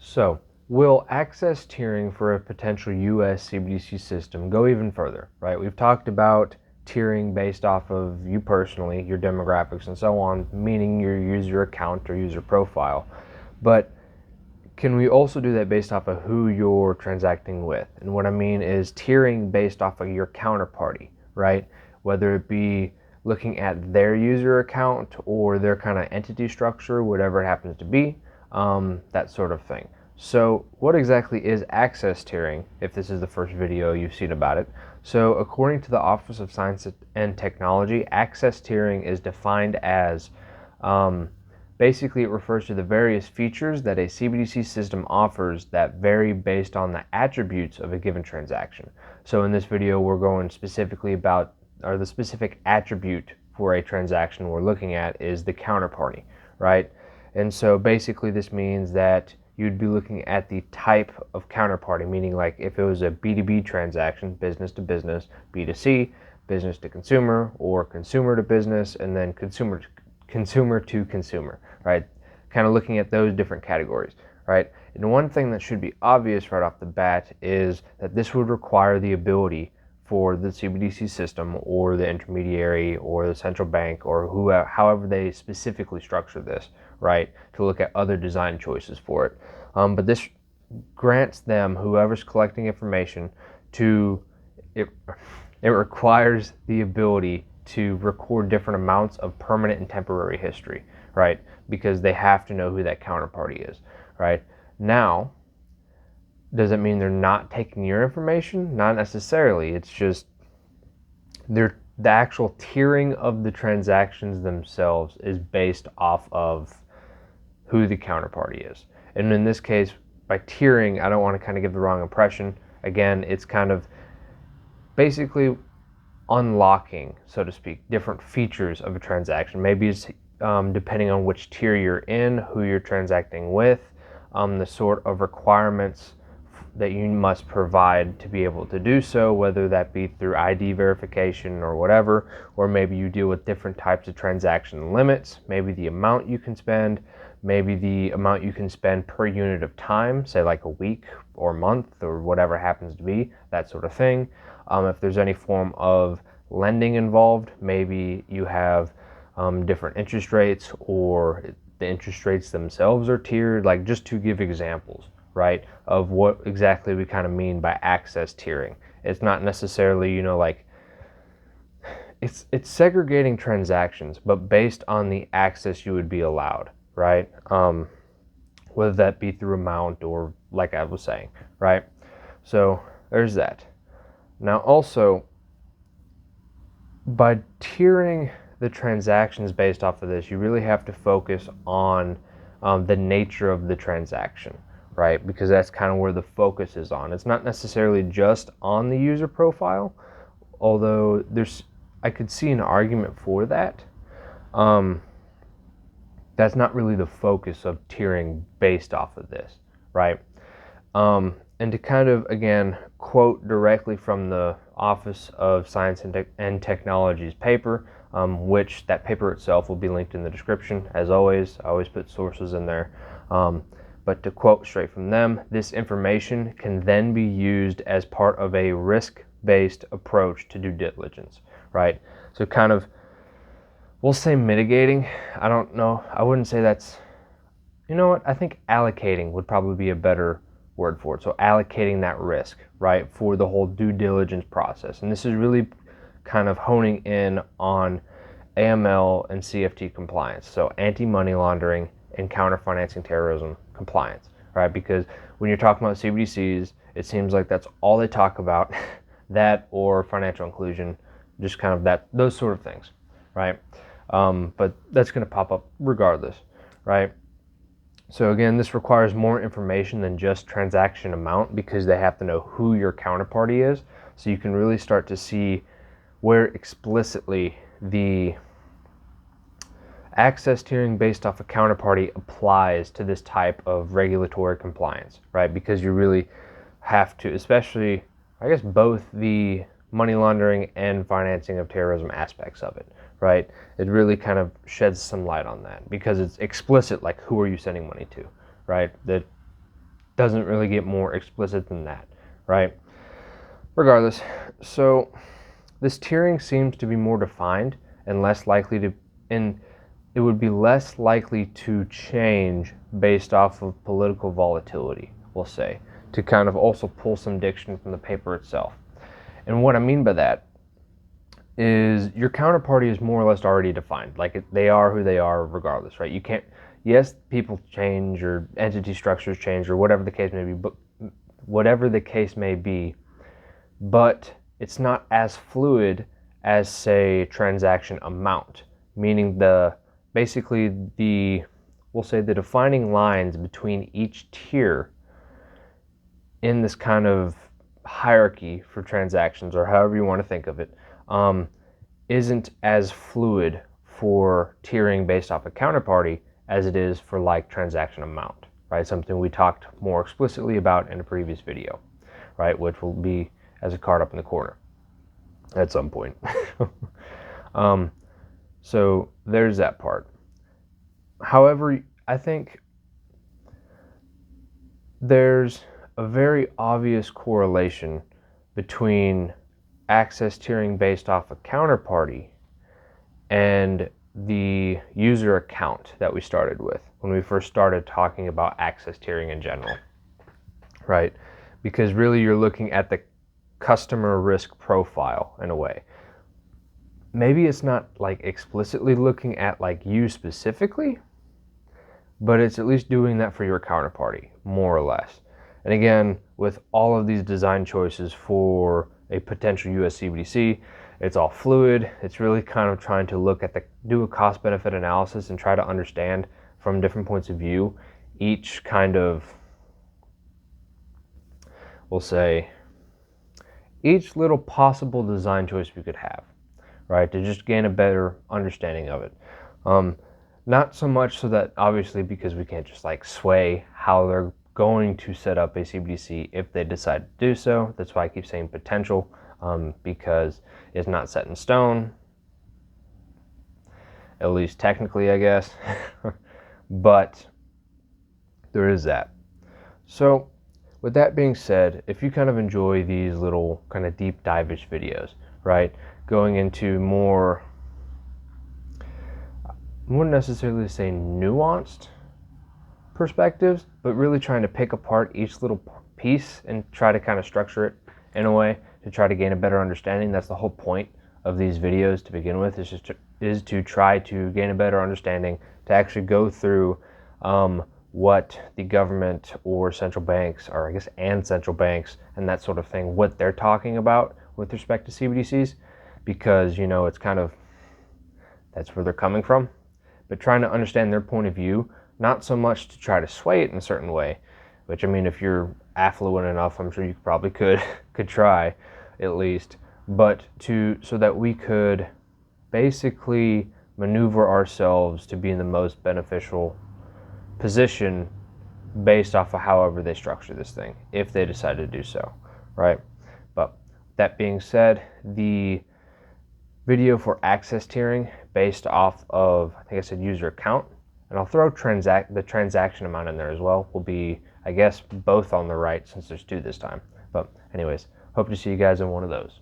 So, will access tiering for a potential US CBDC system go even further, right? We've talked about tiering based off of you personally, your demographics, and so on, meaning your user account or user profile. But can we also do that based off of who you're transacting with? And what I mean is tiering based off of your counterparty, right? Whether it be looking at their user account or their kind of entity structure, whatever it happens to be, that sort of thing. So what exactly is access tiering, if this is the first video you've seen about it? So according to the Office of Science and Technology, access tiering is defined as basically it refers to the various features that a CBDC system offers that vary based on the attributes of a given transaction. So in this video we're going specifically about, or the specific attribute for a transaction we're looking at is the counterparty, right? And so basically this means that you'd be looking at the type of counterparty, meaning like if it was a B2B transaction, business to business, B2C, business to consumer, or consumer to business, and then consumer to consumer, right? Kind of looking at those different categories, right? And one thing that should be obvious right off the bat is that this would require the ability for the CBDC system or the intermediary or the central bank or however they specifically structure this, right, to look at other design choices for it. But this grants them, whoever's collecting information, it requires the ability to record different amounts of permanent and temporary history, right? Because they have to know who that counterparty is, right? Now, does it mean they're not taking your information? Not necessarily. It's just the actual tiering of the transactions themselves is based off of who the counterparty is. And in this case, by tiering, I don't want to kind of give the wrong impression. Again, it's kind of basically unlocking, so to speak, different features of a transaction. Maybe it's depending on which tier you're in, who you're transacting with, the sort of requirements that you must provide to be able to do so, whether that be through ID verification or whatever, or maybe you deal with different types of transaction limits, maybe the amount you can spend, maybe the amount you can spend per unit of time, say like a week or month or whatever happens to be, that sort of thing. If there's any form of lending involved, maybe you have different interest rates or the interest rates themselves are tiered, like just to give examples, right, of what exactly we kind of mean by access tiering. It's not necessarily, like, it's segregating transactions, but based on the access you would be allowed, right? Whether that be through amount or like I was saying, right? So there's that. Now also, by tiering the transactions based off of this, you really have to focus on the nature of the transaction, right? Because that's kind of where the focus is on. It's not necessarily just on the user profile, although I could see an argument for that. That's not really the focus of tiering based off of this, right? And to kind of, again, quote directly from the Office of Science and Technology's paper, which that paper itself will be linked in the description. As always, I always put sources in there. But to quote straight from them, this information can then be used as part of a risk-based approach to due diligence, right? So kind of, we'll say mitigating. I don't know. I wouldn't say that's, you know what? I think allocating would probably be a better word for it. So allocating that risk, right, for the whole due diligence process. And this is really kind of honing in on AML and CFT compliance. So anti-money laundering and counter-financing terrorism compliance, right? Because when you're talking about CBDCs, it seems like that's all they talk about, that or financial inclusion, just kind of those sort of things, right? But that's going to pop up regardless, right? So again, this requires more information than just transaction amount because they have to know who your counterparty is. So you can really start to see where explicitly the access tiering based off a counterparty applies to this type of regulatory compliance, right? Because you really have to, especially, I guess, both the money laundering and financing of terrorism aspects of it, right? It really kind of sheds some light on that because it's explicit, like who are you sending money to, right? That doesn't really get more explicit than that, right? Regardless, so this tiering seems to be more defined and less likely to, and it would be less likely to change based off of political volatility, we'll say, to kind of also pull some diction from the paper itself. And what I mean by that is your counterparty is more or less already defined. Like they are who they are regardless, right? You can't, yes, people change or entity structures change or whatever the case may be, but it's not as fluid as, say, transaction amount, meaning we'll say the defining lines between each tier in this kind of hierarchy for transactions, or however you want to think of it, isn't as fluid for tiering based off a counterparty as it is for like transaction amount, right? Something we talked more explicitly about in a previous video, right? Which will be as a card up in the corner at some point. So there's that part. However, I think there's a very obvious correlation between access tiering based off a counterparty and the user account that we started with when we first started talking about access tiering in general, right? Because really you're looking at the customer risk profile in a way. Maybe it's not like explicitly looking at like you specifically, but it's at least doing that for your counterparty, more or less. And again, with all of these design choices for a potential US CBDC, it's all fluid. It's really kind of trying to do a cost benefit analysis and try to understand from different points of view each kind of, we'll say, each little possible design choice we could have, right? To just gain a better understanding of it. Not so much so that, obviously, because we can't just like sway how they're going to set up a CBDC if they decide to do so. That's why I keep saying potential, because it's not set in stone, at least technically, I guess. But there is that. So with that being said, if you kind of enjoy these little kind of deep dive-ish videos, right, going into more, I wouldn't necessarily say nuanced perspectives, but really trying to pick apart each little piece and try to kind of structure it in a way to try to gain a better understanding. That's the whole point of these videos to begin with, is to try to gain a better understanding, to actually go through what the government or central banks, or I guess and central banks and that sort of thing, what they're talking about with respect to CBDCs, because it's kind of, that's where they're coming from, but trying to understand their point of view, not so much to try to sway it in a certain way, which, I mean, if you're affluent enough, I'm sure you probably could try at least, but so that we could basically maneuver ourselves to be in the most beneficial position based off of however they structure this thing, if they decide to do so, right? But that being said, the video for access tiering based off of, I think I said user account, and I'll throw the transaction amount in there as well, will be, I guess, both on the right since there's two this time. But anyways, hope to see you guys in one of those.